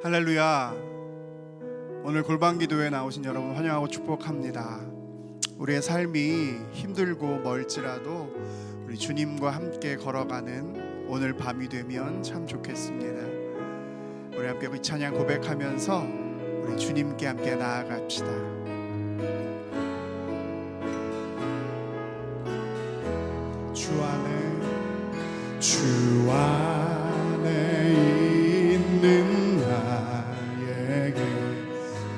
할렐루야. 오늘 골방기도에 나오신 여러분 환영하고 축복합니다. 우리의 삶이 힘들고 멀지라도 우리 주님과 함께 걸어가는 오늘 밤이 되면 참 좋겠습니다. 우리 함께 이 찬양 고백하면서 우리 주님께 함께 나아갑시다. 주 안에 있는 나에게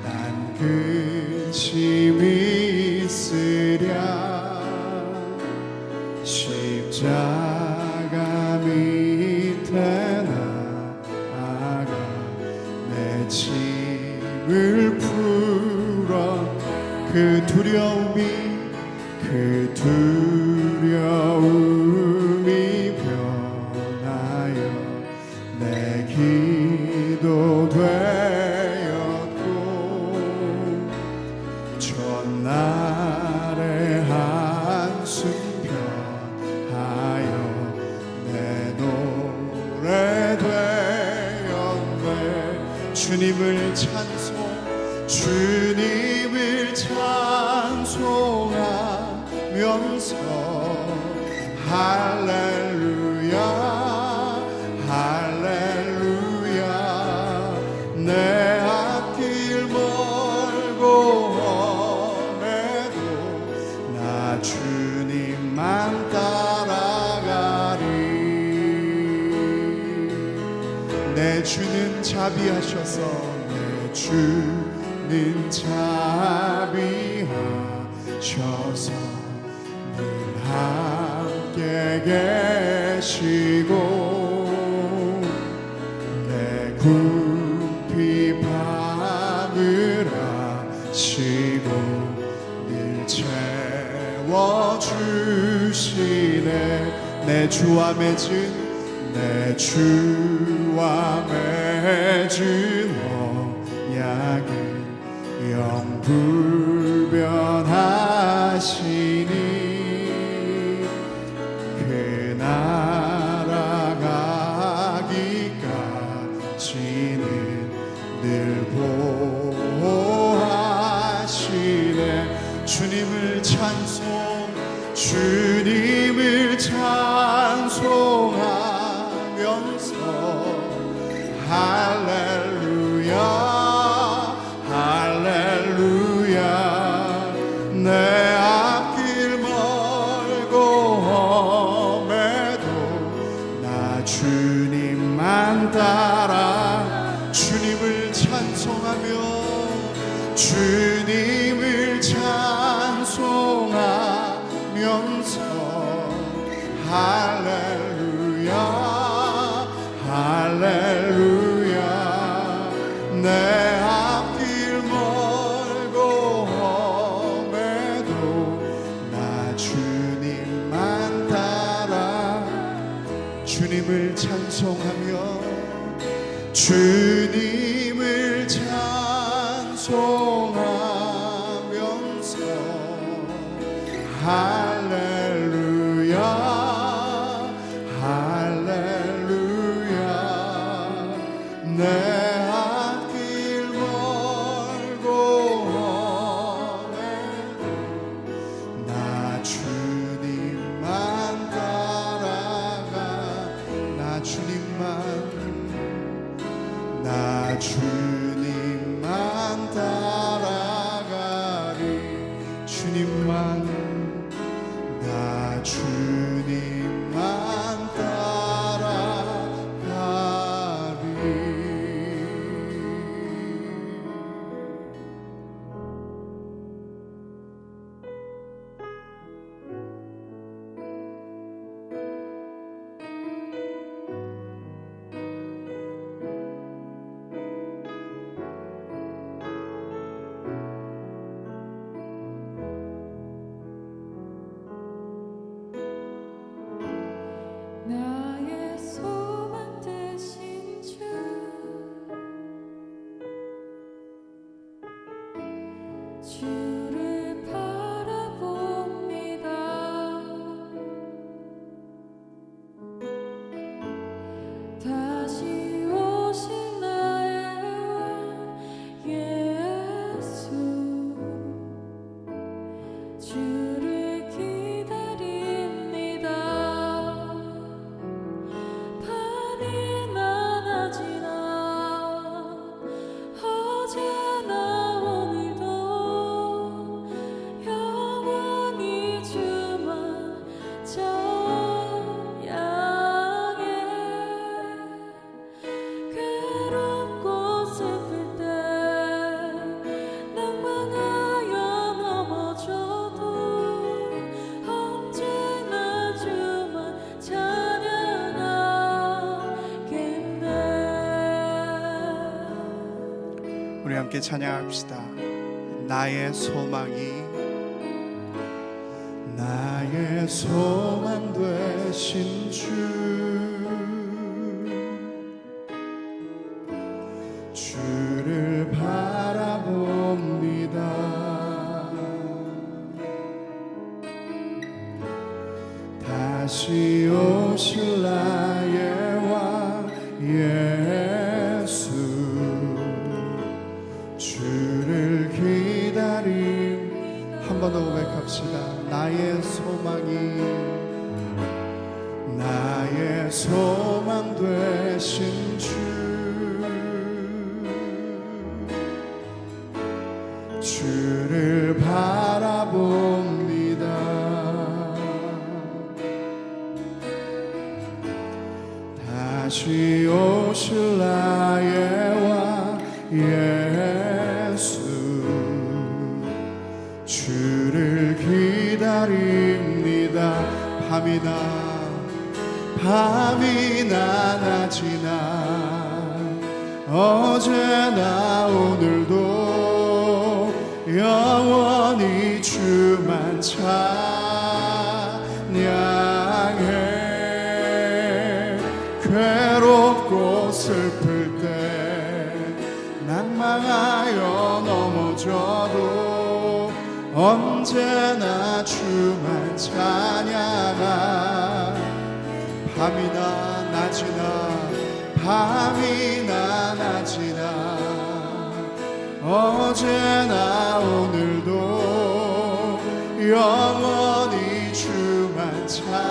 난 근심이 있으랴. 십자가 밑에 나아가 내 짐을 풀어 그 두려움이 변하여 내 기도 되었고, 전날의 한숨 편하여 내 노래 되었네. 주님을 찬송하면서 할렐루야 할렐루야. 내 앞길 멀고 험해도 나 주님만 따라가리. 내 주는 자비하셔서 내 주는 자비하셔서 늘 함께 계시고 내 굽이 밤을 하시고 늘 채워주시네. 내 주와 맺은 언약은 영불변하시니 그 나라 가기까지는 늘 보호하시네. 주님을 찬송하면서 할렐루야 할렐루야. 내 앞길 멀고 험해도 나 주님만 따라. 주님을 찬송하면서 할렐루야 할렐루야. 내 앞길 멀고 험해도 나 주님만 따라. 주님을 찬송하면서 할렐루야 할렐루야. 내 앞길 멀고 험해도 나 주님만 따라가. 나 주님만 따라가리. 주님만 나 주님만 따라가리. 우리 함께 찬양합시다. 나의 소망이 나의 소망 되신 주를 바라봅니다. 다시 오실 나의 왕 예수, 주를 기다림. 한 번 더 고백합시다. 나의 소망 되신 주를 바라봅니다. 다시 오실 나의 왕 예수, 주를 기다립니다. 밤이나 낮이나 어제나 오늘도 영원히 주만 찬양해. 괴롭고 슬플 때 낭망하여 넘어져도 언제나 주만 찬양하. 밤이나 낮이나 어제나 오늘도 영원히 주만 찬양해.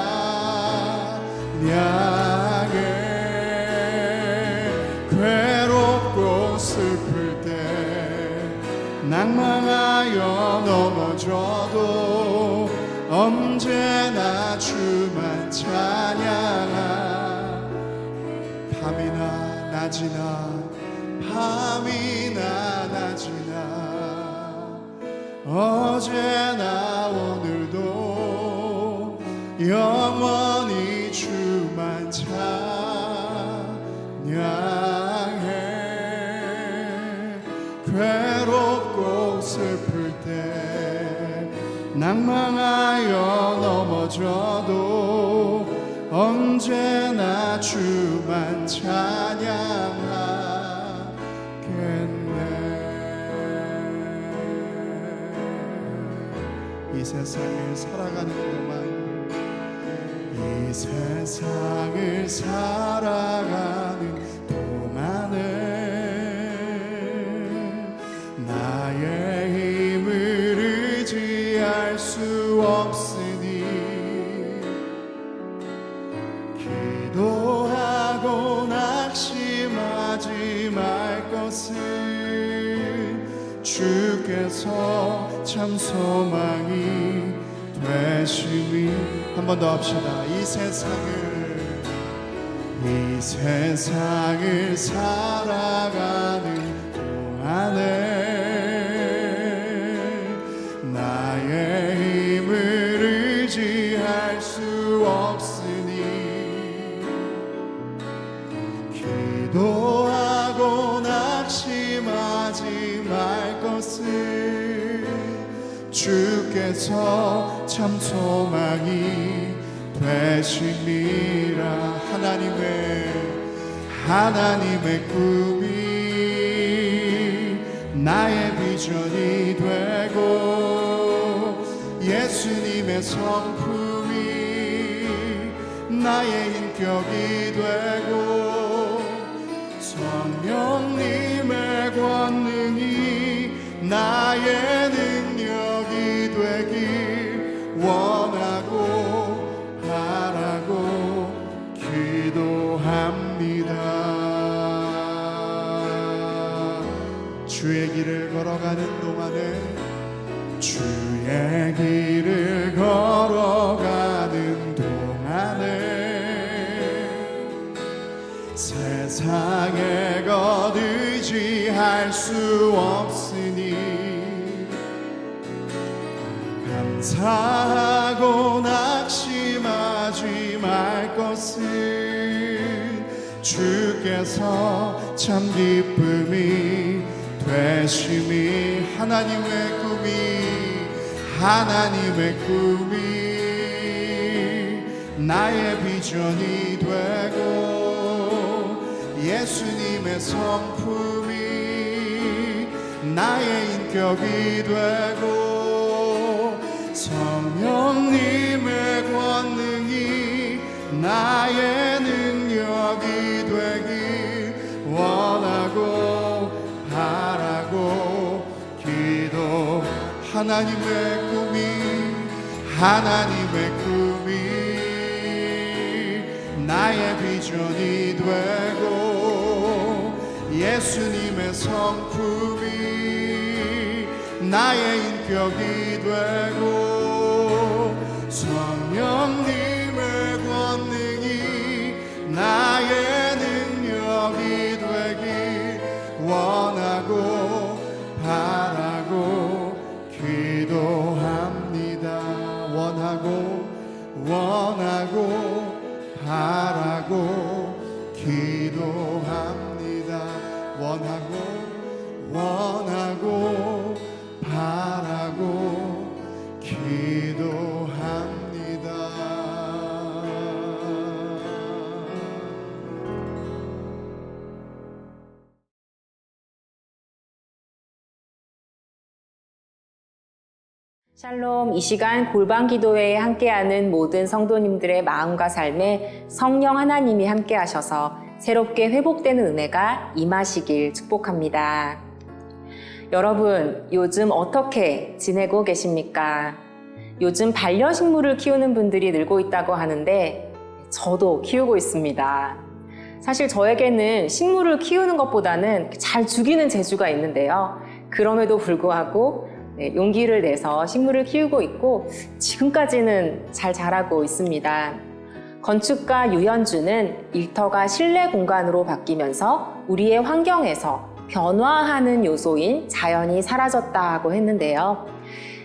괴롭고 슬플 때 낭망하여 넘어져도 언제나 주만 찬양하. 밤이나 낮이나 어제나 오늘도 영원히 주만 찬양해. 괴롭고 슬플 때 낭망하여 넘어져도 언제나 주만 찬양하겠네. 이 세상을 살아가는 동안에 나의 힘을 의지할 수 없으니 기도하고 낙심하지 말 것은 주께서 참 소망이 되시니. 한 번 더 합시다. 이 세상을 살아가는 동안에 나의 힘을 의지할 수 없으니 기도하고 낙심하지 말 것을 주께서 참 소망이 되심이라. 하나님의 꿈이 나의 비전이 되고 예수님의 성품이 나의 인격이 되고 성령님의 권능이 나의 능력이 되길 원하고 바라고 기도합니다. 주의 길을 걸어가는 동안에 주의 길을 걸어가는 동안에 세상의 것 의지할 수 없으니 감사하고 낙심하지 말 것은 주께서 참 기쁨이 되심이 하나님의 꿈이 나의 비전이 되고 예수님의 성품이 나의 인격이 되고 성령님의 권능이 나의 능력이 되길 원하고 바라고 기도 하나님의 꿈이 나의 비전이 되고 예수님의 성품이 나의 인격이 되고 성령님의 권능이 나의 능력이 되길 원하고 바라고 기도합니다. 원하고 바라고 기도합니다. 원하고 바라고 기도합니다. 샬롬, 이 시간 골방기도회에 함께하는 모든 성도님들의 마음과 삶에 성령 하나님이 함께하셔서 새롭게 회복되는 은혜가 임하시길 축복합니다. 여러분, 요즘 어떻게 지내고 계십니까? 요즘 반려식물을 키우는 분들이 늘고 있다고 하는데 저도 키우고 있습니다. 사실 저에게는 식물을 키우는 것보다는 잘 죽이는 재주가 있는데요. 그럼에도 불구하고 용기를 내서 식물을 키우고 있고 지금까지는 잘 자라고 있습니다. 건축가 유현주는 일터가 실내 공간으로 바뀌면서 우리의 환경에서 변화하는 요소인 자연이 사라졌다고 했는데요.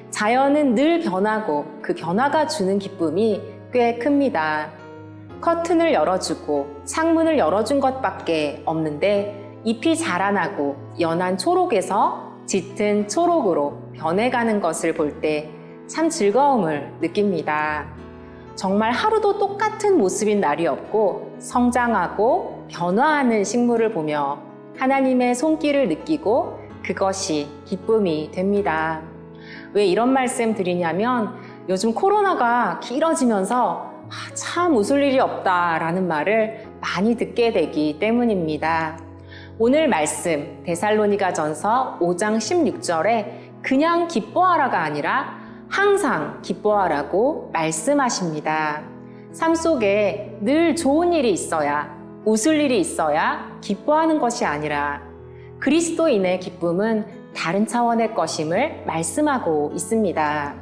자연은 늘 변하고 그 변화가 주는 기쁨이 꽤 큽니다. 커튼을 열어주고 창문을 열어준 것밖에 없는데 잎이 자라나고 연한 초록에서 짙은 초록으로 변해가는 것을 볼 때 참 즐거움을 느낍니다. 정말 하루도 똑같은 모습인 날이 없고 성장하고 변화하는 식물을 보며 하나님의 손길을 느끼고 그것이 기쁨이 됩니다. 왜 이런 말씀 드리냐면 요즘 코로나가 길어지면서 참 웃을 일이 없다라는 말을 많이 듣게 되기 때문입니다. 오늘 말씀 데살로니가전서 5장 16절에 그냥 기뻐하라가 아니라 항상 기뻐하라고 말씀하십니다. 삶 속에 늘 좋은 일이 있어야, 웃을 일이 있어야 기뻐하는 것이 아니라 그리스도인의 기쁨은 다른 차원의 것임을 말씀하고 있습니다.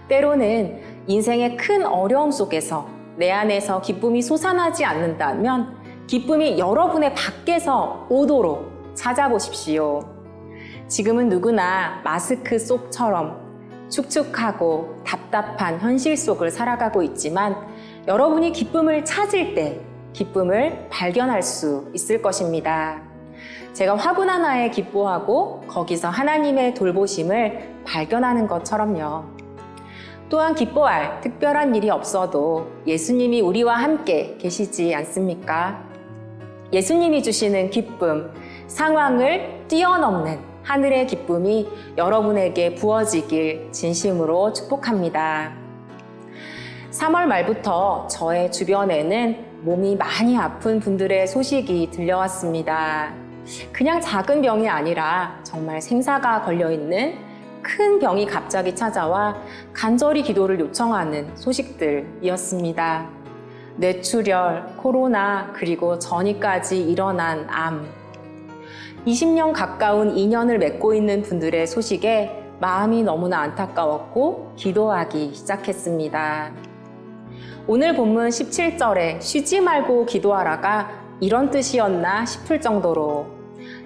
때로는 인생의 큰 어려움 속에서 내 안에서 기쁨이 솟아나지 않는다면 기쁨이 여러분의 밖에서 오도록 찾아보십시오. 지금은 누구나 마스크 속처럼 축축하고 답답한 현실 속을 살아가고 있지만 여러분이 기쁨을 찾을 때 기쁨을 발견할 수 있을 것입니다. 제가 화분 하나에 기뻐하고 거기서 하나님의 돌보심을 발견하는 것처럼요. 또한 기뻐할 특별한 일이 없어도 예수님이 우리와 함께 계시지 않습니까? 예수님이 주시는 기쁨, 상황을 뛰어넘는 하늘의 기쁨이 여러분에게 부어지길 진심으로 축복합니다. 3월 말부터 저의 주변에는 몸이 많이 아픈 분들의 소식이 들려왔습니다. 그냥 작은 병이 아니라 정말 생사가 걸려있는 큰 병이 갑자기 찾아와 간절히 기도를 요청하는 소식들이었습니다. 뇌출혈, 코로나, 그리고 전이까지 일어난 암. 20년 가까운 인연을 맺고 있는 분들의 소식에 마음이 너무나 안타까웠고 기도하기 시작했습니다. 오늘 본문 17절에 쉬지 말고 기도하라가 이런 뜻이었나 싶을 정도로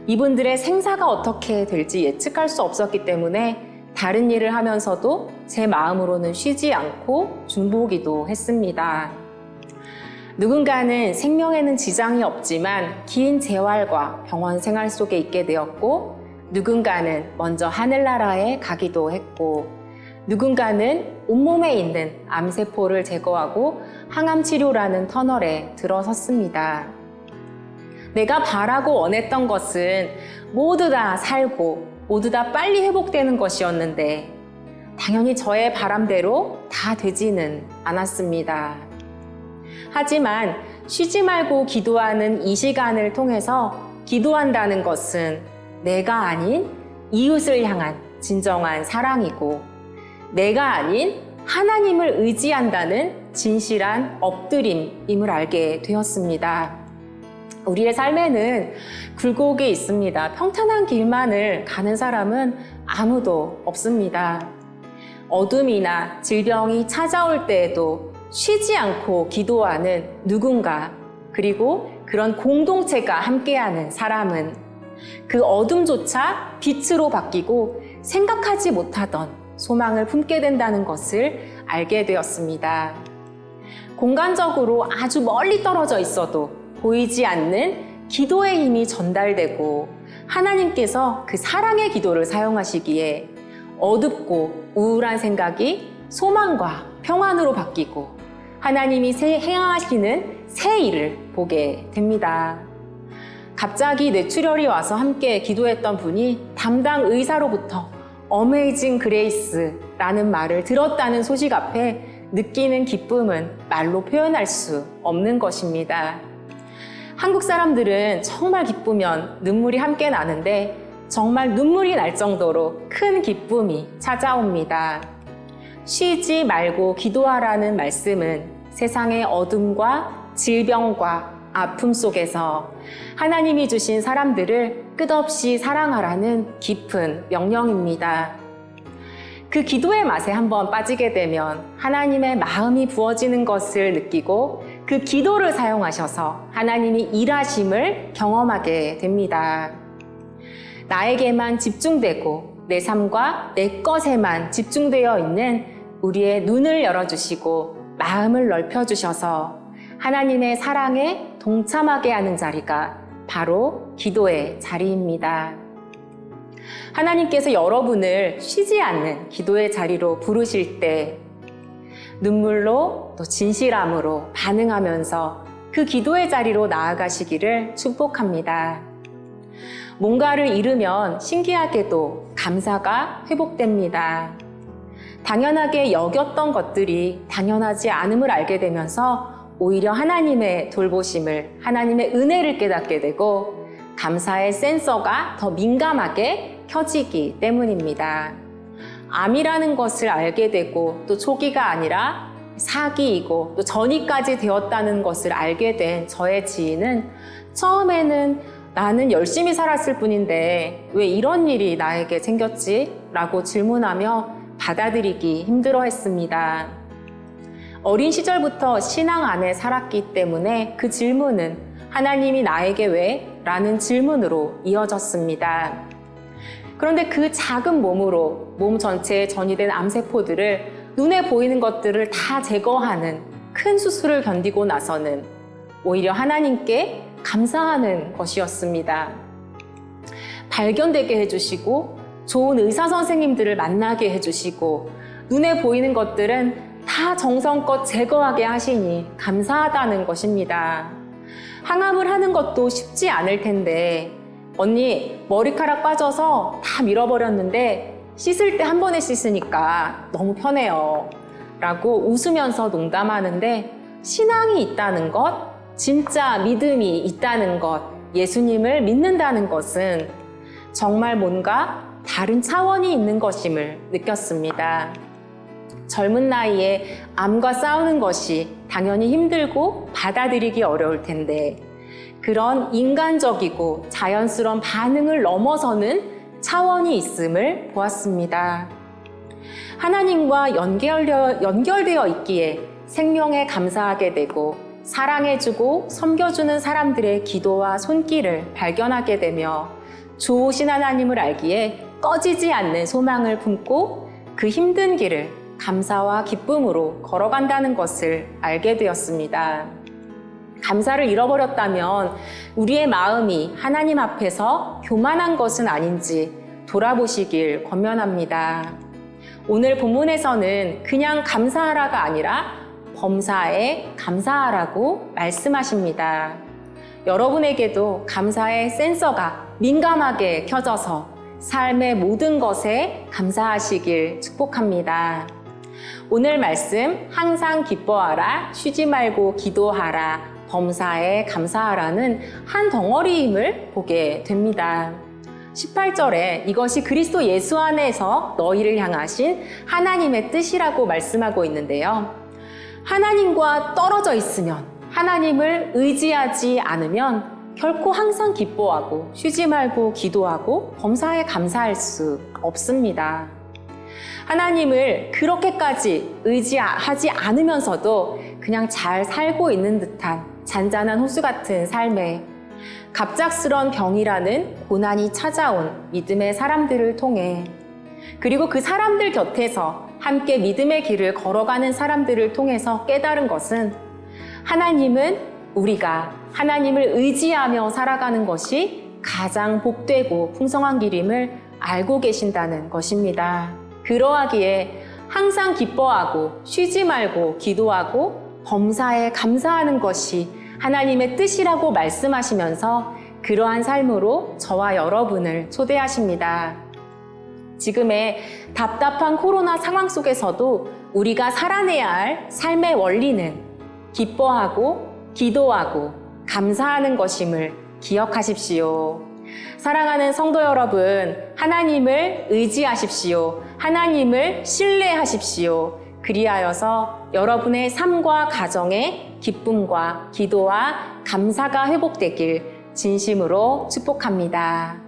이분들의 생사가 어떻게 될지 예측할 수 없었기 때문에 다른 일을 하면서도 제 마음으로는 쉬지 않고 중보기도 했습니다. 누군가는 생명에는 지장이 없지만 긴 재활과 병원 생활 속에 있게 되었고, 누군가는 먼저 하늘나라에 가기도 했고, 누군가는 온몸에 있는 암세포를 제거하고 항암 치료라는 터널에 들어섰습니다. 내가 바라고 원했던 것은 모두 다 살고 모두 다 빨리 회복되는 것이었는데 당연히 저의 바람대로 다 되지는 않았습니다. 하지만 쉬지 말고 기도하는 이 시간을 통해서 기도한다는 것은 내가 아닌 이웃을 향한 진정한 사랑이고 내가 아닌 하나님을 의지한다는 진실한 엎드림임을 알게 되었습니다. 우리의 삶에는 굴곡이 있습니다. 평탄한 길만을 가는 사람은 아무도 없습니다. 어둠이나 질병이 찾아올 때에도 쉬지 않고 기도하는 누군가, 그리고 그런 공동체가 함께하는 사람은 그 어둠조차 빛으로 바뀌고 생각하지 못하던 소망을 품게 된다는 것을 알게 되었습니다. 공간적으로 아주 멀리 떨어져 있어도 보이지 않는 기도의 힘이 전달되고 하나님께서 그 사랑의 기도를 사용하시기에 어둡고 우울한 생각이 소망과 평안으로 바뀌고 하나님이 행하시는 새 일을 보게 됩니다. 갑자기 뇌출혈이 와서 함께 기도했던 분이 담당 의사로부터 어메이징 그레이스라는 말을 들었다는 소식 앞에 느끼는 기쁨은 말로 표현할 수 없는 것입니다. 한국 사람들은 정말 기쁘면 눈물이 함께 나는데 정말 눈물이 날 정도로 큰 기쁨이 찾아옵니다. 쉬지 말고 기도하라는 말씀은 세상의 어둠과 질병과 아픔 속에서 하나님이 주신 사람들을 끝없이 사랑하라는 깊은 명령입니다. 그 기도의 맛에 한번 빠지게 되면 하나님의 마음이 부어지는 것을 느끼고 그 기도를 사용하셔서 하나님이 일하심을 경험하게 됩니다. 나에게만 집중되고 내 삶과 내 것에만 집중되어 있는 우리의 눈을 열어주시고 마음을 넓혀주셔서 하나님의 사랑에 동참하게 하는 자리가 바로 기도의 자리입니다. 하나님께서 여러분을 쉬지 않는 기도의 자리로 부르실 때 눈물로 또 진실함으로 반응하면서 그 기도의 자리로 나아가시기를 축복합니다. 뭔가를 잃으면 신기하게도 감사가 회복됩니다. 당연하게 여겼던 것들이 당연하지 않음을 알게 되면서 오히려 하나님의 돌보심을, 하나님의 은혜를 깨닫게 되고 감사의 센서가 더 민감하게 켜지기 때문입니다. 암이라는 것을 알게 되고 또 초기가 아니라 사기이고 또 전이까지 되었다는 것을 알게 된 저의 지인은 처음에는 나는 열심히 살았을 뿐인데 왜 이런 일이 나에게 생겼지? 라고 질문하며 받아들이기 힘들어했습니다. 어린 시절부터 신앙 안에 살았기 때문에 그 질문은 하나님이 나에게 왜? 라는 질문으로 이어졌습니다. 그런데 그 작은 몸으로 몸 전체에 전이된 암세포들을 눈에 보이는 것들을 다 제거하는 큰 수술을 견디고 나서는 오히려 하나님께 감사하는 것이었습니다. 발견되게 해주시고 좋은 의사 선생님들을 만나게 해주시고 눈에 보이는 것들은 다 정성껏 제거하게 하시니 감사하다는 것입니다. 항암을 하는 것도 쉽지 않을 텐데 언니 머리카락 빠져서 다 밀어버렸는데 씻을 때 한 번에 씻으니까 너무 편해요 라고 웃으면서 농담하는데 신앙이 있다는 것, 진짜 믿음이 있다는 것, 예수님을 믿는다는 것은 정말 뭔가 다른 차원이 있는 것임을 느꼈습니다. 젊은 나이에 암과 싸우는 것이 당연히 힘들고 받아들이기 어려울 텐데 그런 인간적이고 자연스러운 반응을 넘어서는 차원이 있음을 보았습니다. 하나님과 연결되어 있기에 생명에 감사하게 되고 사랑해주고 섬겨주는 사람들의 기도와 손길을 발견하게 되며 좋으신 하나님을 알기에 꺼지지 않는 소망을 품고 그 힘든 길을 감사와 기쁨으로 걸어간다는 것을 알게 되었습니다. 감사를 잃어버렸다면 우리의 마음이 하나님 앞에서 교만한 것은 아닌지 돌아보시길 권면합니다. 오늘 본문에서는 그냥 감사하라가 아니라 범사에 감사하라고 말씀하십니다. 여러분에게도 감사의 센서가 민감하게 켜져서 삶의 모든 것에 감사하시길 축복합니다. 오늘 말씀 항상 기뻐하라, 쉬지 말고 기도하라, 범사에 감사하라는 한 덩어리임을 보게 됩니다. 18절에 이것이 그리스도 예수 안에서 너희를 향하신 하나님의 뜻이라고 말씀하고 있는데요. 하나님과 떨어져 있으면, 하나님을 의지하지 않으면 결코 항상 기뻐하고 쉬지 말고 기도하고 범사에 감사할 수 없습니다. 하나님을 그렇게까지 의지하지 않으면서도 그냥 잘 살고 있는 듯한 잔잔한 호수 같은 삶에 갑작스런 병이라는 고난이 찾아온 믿음의 사람들을 통해 그리고 그 사람들 곁에서 함께 믿음의 길을 걸어가는 사람들을 통해서 깨달은 것은 하나님은 우리가 하나님을 의지하며 살아가는 것이 가장 복되고 풍성한 길임을 알고 계신다는 것입니다. 그러하기에 항상 기뻐하고 쉬지 말고 기도하고 범사에 감사하는 것이 하나님의 뜻이라고 말씀하시면서 그러한 삶으로 저와 여러분을 초대하십니다. 지금의 답답한 코로나 상황 속에서도 우리가 살아내야 할 삶의 원리는 기뻐하고 기도하고 감사하는 것임을 기억하십시오. 사랑하는 성도 여러분, 하나님을 의지하십시오. 하나님을 신뢰하십시오. 그리하여서 여러분의 삶과 가정에 기쁨과 기도와 감사가 회복되길 진심으로 축복합니다.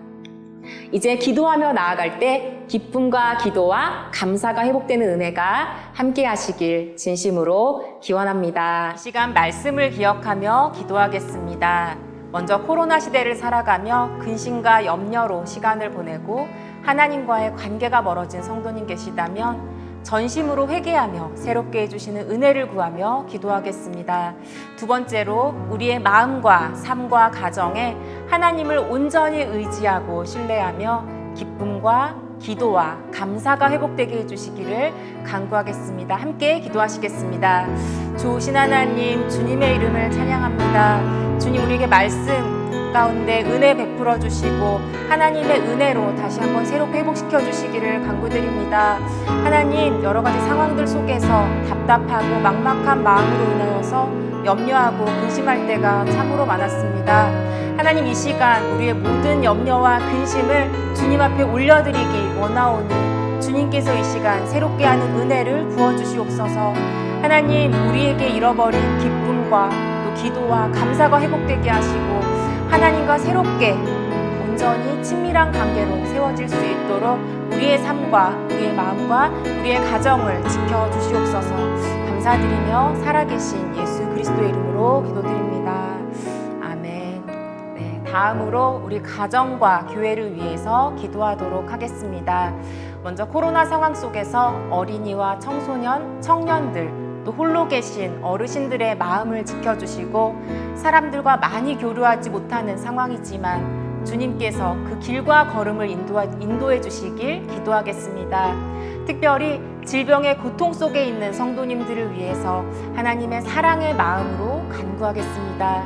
이제 기도하며 나아갈 때 기쁨과 기도와 감사가 회복되는 은혜가 함께 하시길 진심으로 기원합니다. 이 시간 말씀을 기억하며 기도하겠습니다. 먼저 코로나 시대를 살아가며 근심과 염려로 시간을 보내고 하나님과의 관계가 멀어진 성도님 계시다면 전심으로 회개하며 새롭게 해주시는 은혜를 구하며 기도하겠습니다. 두 번째로 우리의 마음과 삶과 가정에 하나님을 온전히 의지하고 신뢰하며 기쁨과 기도와 감사가 회복되게 해주시기를 간구하겠습니다. 함께 기도하시겠습니다. 좋으신 하나님, 주님의 이름을 찬양합니다. 주님, 우리에게 말씀 가운데 은혜 베풀어 주시고 하나님의 은혜로 다시 한번 새롭게 회복시켜 주시기를 간구드립니다. 하나님, 여러 가지 상황들 속에서 답답하고 막막한 마음으로 인하여서 염려하고 근심할 때가 참으로 많았습니다. 하나님, 이 시간 우리의 모든 염려와 근심을 주님 앞에 올려드리기 원하오니 주님께서 이 시간 새롭게 하는 은혜를 부어주시옵소서. 하나님, 우리에게 잃어버린 기쁨과 또 기도와 감사가 회복되게 하시고 하나님과 새롭게 온전히 친밀한 관계로 세워질 수 있도록 우리의 삶과 우리의 마음과 우리의 가정을 지켜주시옵소서. 감사드리며 살아계신 예수 그리스도의 이름으로 기도드립니다. 아멘. 네, 다음으로 우리 가정과 교회를 위해서 기도하도록 하겠습니다. 먼저 코로나 상황 속에서 어린이와 청소년, 청년들 또 홀로 계신 어르신들의 마음을 지켜주시고 사람들과 많이 교류하지 못하는 상황이지만 주님께서 그 길과 걸음을 인도해 주시길 기도하겠습니다. 특별히 질병의 고통 속에 있는 성도님들을 위해서 하나님의 사랑의 마음으로 간구하겠습니다.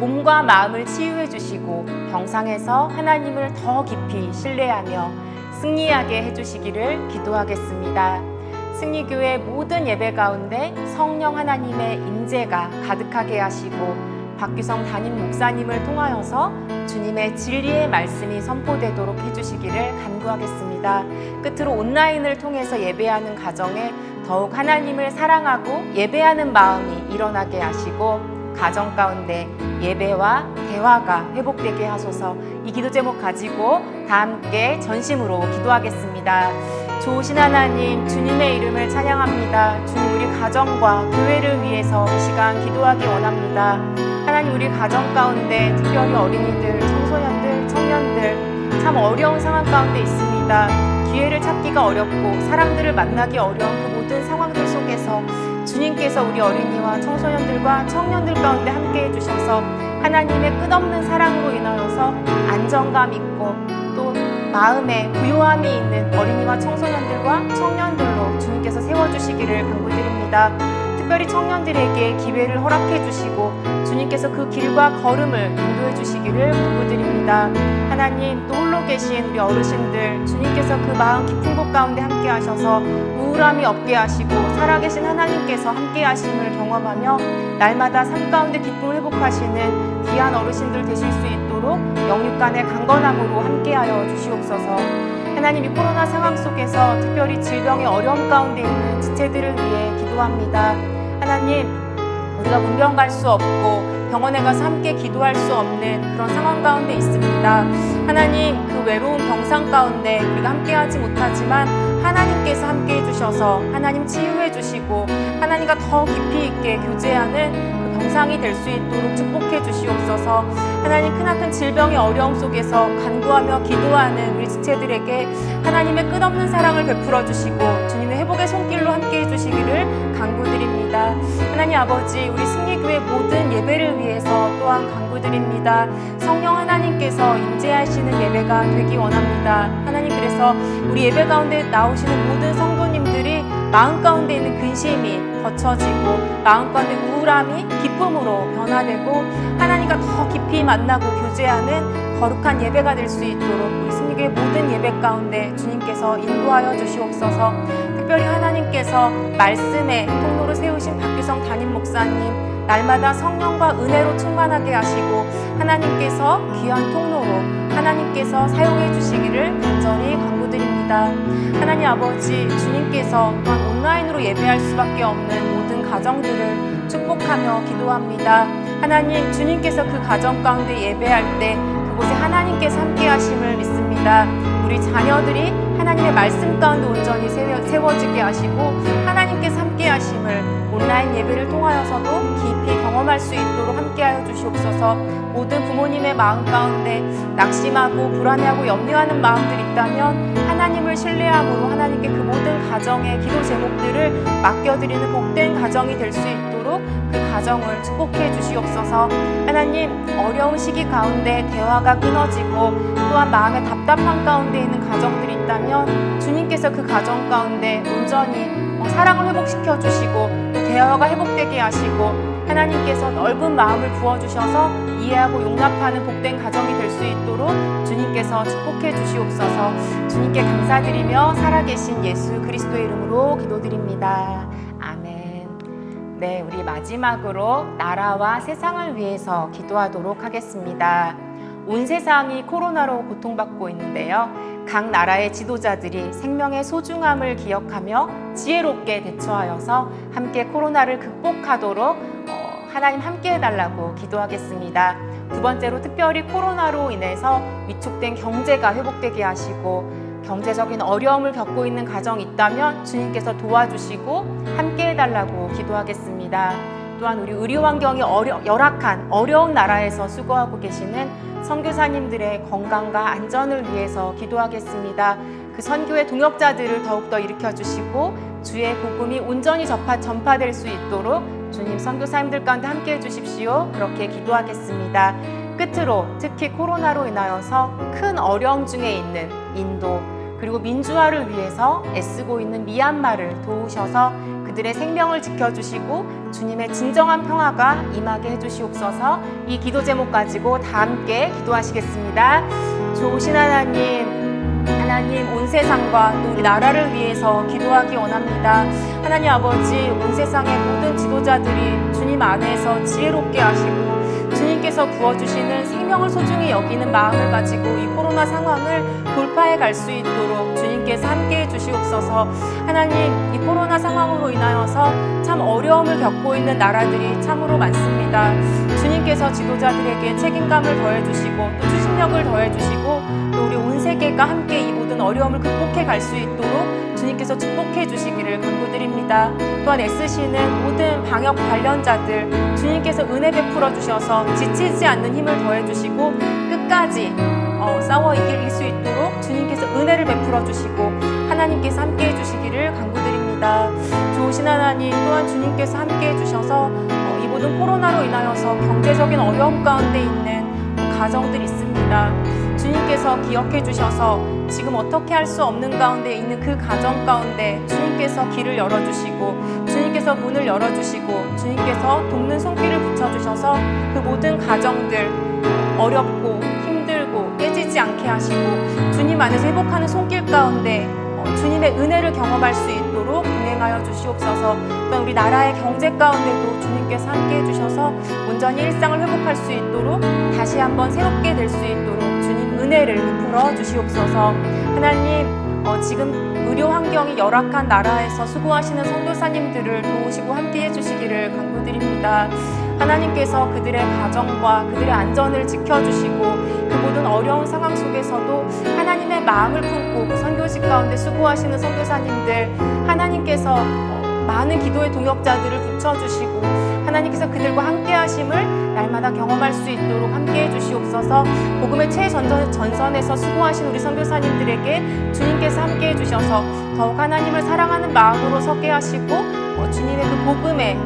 몸과 마음을 치유해 주시고 병상에서 하나님을 더 깊이 신뢰하며 승리하게 해주시기를 기도하겠습니다. 승리교회 모든 예배 가운데 성령 하나님의 임재가 가득하게 하시고 박규성 담임 목사님을 통하여서 주님의 진리의 말씀이 선포되도록 해주시기를 간구하겠습니다. 끝으로 온라인을 통해서 예배하는 가정에 더욱 하나님을 사랑하고 예배하는 마음이 일어나게 하시고 가정 가운데 예배와 대화가 회복되게 하소서. 이 기도 제목 가지고 다 함께 전심으로 기도하겠습니다. 좋으신 하나님, 주님의 이름을 찬양합니다. 주님, 우리 가정과 교회를 위해서 이 시간 기도하기 원합니다. 하나님, 우리 가정 가운데 특별히 어린이들, 청소년들, 청년들 참 어려운 상황 가운데 있습니다. 기회를 찾기가 어렵고 사람들을 만나기 어려운 그 모든 상황들 속에서 주님께서 우리 어린이와 청소년들과 청년들 가운데 함께 해주셔서 하나님의 끝없는 사랑으로 인하여서 안정감 있고 또 마음에 부요함이 있는 어린이와 청소년들과 청년들로 주님께서 세워주시기를 간구드립니다. 특별히 청년들에게 기회를 허락해 주시고 주님께서 그 길과 걸음을 인도해 주시기를 간구드립니다. 하나님, 또 홀로 계신 우리 어르신들 주님께서 그 마음 깊은 곳 가운데 함께 하셔서 우울함이 없게 하시고 살아계신 하나님께서 함께 하심을 경험하며 날마다 삶 가운데 기쁨을 회복하시는 귀한 어르신들 되실 수 있도록 영육 간의 강건함으로 함께하여 주시옵소서. 하나님, 이 코로나 상황 속에서 특별히 질병의 어려움 가운데 있는 지체들을 위해 기도합니다. 하나님, 우리가 문병 갈 수 없고 병원에 가서 함께 기도할 수 없는 그런 상황 가운데 있습니다. 하나님, 그 외로운 병상 가운데 우리가 함께하지 못하지만 하나님께서 함께 해주셔서 하나님 치유해 주시고 하나님과 더 깊이 있게 교제하는 그 병상이 될 수 있도록 축복해 주시옵소서. 하나님, 크나큰 질병의 어려움 속에서 간구하며 기도하는 우리 지체들에게 하나님의 끝없는 사랑을 베풀어 주시고 주님의 회복의 손길로 함께 해주시기를 간구드립니다. 하나님 아버지, 우리 승리교회 모든 예배를 위해서 또한 간구드립니다. 성령 하나님께서 임재하시는 예배가 되기 원합니다. 하나님, 그래서 우리 예배 가운데 나오시는 모든 성도님들이 마음 가운데 있는 근심이 거쳐지고 마음 가운데 우울함이 기쁨으로 변화되고 하나님과 더 깊이 만나고 교제하는 거룩한 예배가 될 수 있도록 우리 승리교회 모든 예배 가운데 주님께서 인도하여 주시옵소서. 특별히 하나님께서 말씀의 통로로 세우신 박규성 담임 목사님 날마다 성령과 은혜로 충만하게 하시고 하나님께서 귀한 통로로 하나님께서 사용해 주시기를 간절히 간구드립니다. 하나님 아버지, 주님께서 또한 온라인으로 예배할 수밖에 없는 모든 가정들을 축복하며 기도합니다. 하나님, 주님께서 그 가정 가운데 예배할 때 그곳에 하나님께서 함께 하심을 믿습니다. 우리 자녀들이 하나님의 말씀 가운데 온전히 세워지게 하시고 하나님께서 함께 하심을 온라인 예배를 통하여서도 깊이 경험할 수 있도록 함께하여 주시옵소서. 모든 부모님의 마음 가운데 낙심하고 불안해하고 염려하는 마음들 있다면 하나님을 신뢰함으로 하나님께 그 모든 가정의 기도 제목들을 맡겨드리는 복된 가정이 될 수 있도록 그 가정을 축복해 주시옵소서. 하나님, 어려운 시기 가운데 대화가 끊어지고 또한 마음의 답답한 가운데 있는 가정들이 있다면 주님께서 그 가정 가운데 온전히 사랑을 회복시켜 주시고 또 대화가 회복되게 하시고 하나님께서 넓은 마음을 부어주셔서 이해하고 용납하는 복된 가정이 될 수 있도록 주님께서 축복해 주시옵소서. 주님께 감사드리며 살아계신 예수 그리스도의 이름으로 기도드립니다. 아멘. 네, 우리 마지막으로 나라와 세상을 위해서 기도하도록 하겠습니다. 온 세상이 코로나로 고통받고 있는데요. 각 나라의 지도자들이 생명의 소중함을 기억하며 지혜롭게 대처하여서 함께 코로나를 극복하도록 하나님 함께 해달라고 기도하겠습니다. 두 번째로 특별히 코로나로 인해서 위축된 경제가 회복되게 하시고 경제적인 어려움을 겪고 있는 가정이 있다면 주님께서 도와주시고 함께 해달라고 기도하겠습니다. 또한 우리 의료 환경이 열악한 어려운 나라에서 수고하고 계시는 선교사님들의 건강과 안전을 위해서 기도하겠습니다. 그 선교의 동역자들을 더욱더 일으켜주시고 주의 복음이 온전히 전파될 수 있도록 주님 선교사님들 가운데 함께해 주십시오. 그렇게 기도하겠습니다. 끝으로 특히 코로나로 인하여서 큰 어려움 중에 있는 인도 그리고 민주화를 위해서 애쓰고 있는 미얀마를 도우셔서 그들의 생명을 지켜주시고 주님의 진정한 평화가 임하게 해주시옵소서. 이 기도 제목 가지고 다 함께 기도하시겠습니다. 좋으신 하나님 온 세상과 또 우리 나라를 위해서 기도하기 원합니다. 하나님 아버지, 온 세상의 모든 지도자들이 주님 안에서 지혜롭게 하시고 주님께서 부어주시는 생명을 소중히 여기는 마음을 가지고 이 코로나 상황을 돌파해 갈 수 있도록 주님께서 함께해 주시옵소서. 하나님, 이 코로나 상황으로 인하여서 참 어려움을 겪고 있는 나라들이 참으로 많습니다. 주님께서 지도자들에게 책임감을 더해주시고 또 추진력을 더해주시고 또 우리 온 세계가 함께 이 모든 어려움을 극복해 갈 수 있도록 주님께서 축복해 주시기를 간구드립니다. 또한 애쓰시는 모든 방역 관련자들 주님께서 은혜 베풀어 주셔서 지치지 않는 힘을 더해 주시고 끝까지 싸워 이길 수 있도록 주님께서 은혜를 베풀어 주시고 하나님께서 함께 해주시기를 간구드립니다. 좋으신 하나님, 또한 주님께서 함께 해주셔서 이 모든 코로나로 인하여서 경제적인 어려움 가운데 있는 가정들이 있습니다. 주님께서 기억해 주셔서 지금 어떻게 할 수 없는 가운데 있는 그 가정 가운데 주님께서 길을 열어주시고 주님께서 문을 열어주시고 주님께서 돕는 손길을 붙여주셔서 그 모든 가정들 어렵고 힘들고 깨지지 않게 하시고 주님 안에서 회복하는 손길 가운데 주님의 은혜를 경험할 수 있도록 동행하여 주시옵소서. 또한 우리 나라의 경제 가운데도 주님께서 함께 해주셔서 온전히 일상을 회복할 수 있도록 다시 한번 새롭게 될 수 있도록 주님 은혜를 베풀어 주시옵소서. 하나님, 지금 의료 환경이 열악한 나라에서 수고하시는 선교사님들을 도우시고 함께 해주시기를 간구드립니다. 하나님께서 그들의 가정과 그들의 안전을 지켜주시고 그 모든 어려운 상황 속에서도 하나님의 마음을 품고 그 선교직 가운데 수고하시는 선교사님들 하나님께서 많은 기도의 동역자들을 붙여주시고 하나님께서 그들과 함께 하심을 날마다 경험할 수 있도록 함께 해주시옵소서. 복음의 최전선에서 수고하신 우리 선교사님들에게 주님께서 함께 해주셔서 더욱 하나님을 사랑하는 마음으로 서게 하시고 주님의 그 복음의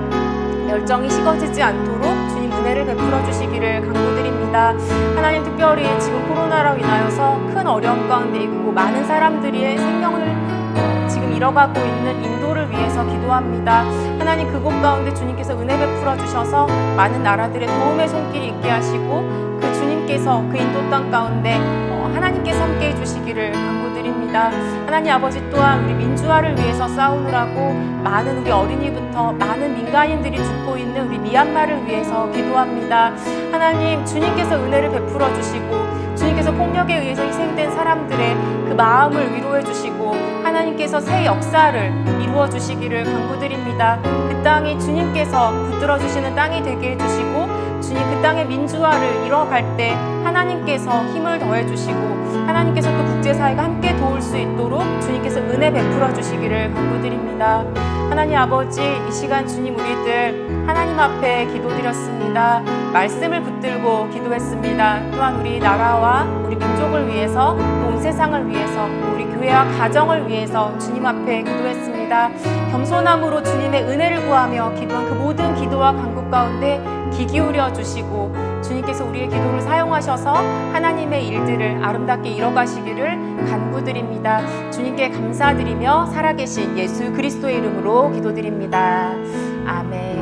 열정이 식어지지 않도록 주님 은혜를 베풀어 주시기를 간구드립니다. 하나님, 특별히 지금 코로나로 인하여서 큰 어려움 가운데 있고 많은 사람들의 생명을 지금 잃어가고 있는 인도를 위해서 기도합니다. 하나님, 그곳 가운데 주님께서 은혜 베풀어 주셔서 많은 나라들의 도움의 손길이 있게 하시고 그 주님께서 그 인도 땅 가운데 하나님께서 함께 해주시기를 간구드립니다. 하나님 아버지, 또한 우리 민주화를 위해서 싸우느라고 많은 우리 어린이부터 많은 민간인들이 죽고 있는 우리 미얀마를 위해서 기도합니다. 하나님, 주님께서 은혜를 베풀어 주시고 주님께서 폭력에 의해서 희생된 사람들의 그 마음을 위로해 주시고 하나님께서 새 역사를 이루어 주시기를 간구드립니다. 그 땅이 주님께서 붙들어 주시는 땅이 되게 해주시고 주님, 그 땅의 민주화를 이뤄갈 때 하나님께서 힘을 더해 주시고 하나님께서 또 국제사회가 함께 도울 수 있도록 주님께서 은혜 베풀어 주시기를 간구드립니다. 하나님 아버지, 이 시간 주님, 우리들 하나님 앞에 기도드렸습니다. 말씀을 붙들고 기도했습니다. 또한 우리 나라와 우리 민족을 위해서 또 온 세상을 위해서 또 우리 교회와 가정을 위해서 주님 앞에 기도했습니다. 겸손함으로 주님의 은혜를 구하며 기도한 그 모든 기도와 간구 가운데 귀 기울여 주시고 주님께서 우리의 기도를 사용하셔서 하나님의 일들을 아름답게 이뤄가시기를 간구드립니다. 주님께 감사드리며 살아계신 예수 그리스도의 이름으로 기도드립니다. 아멘.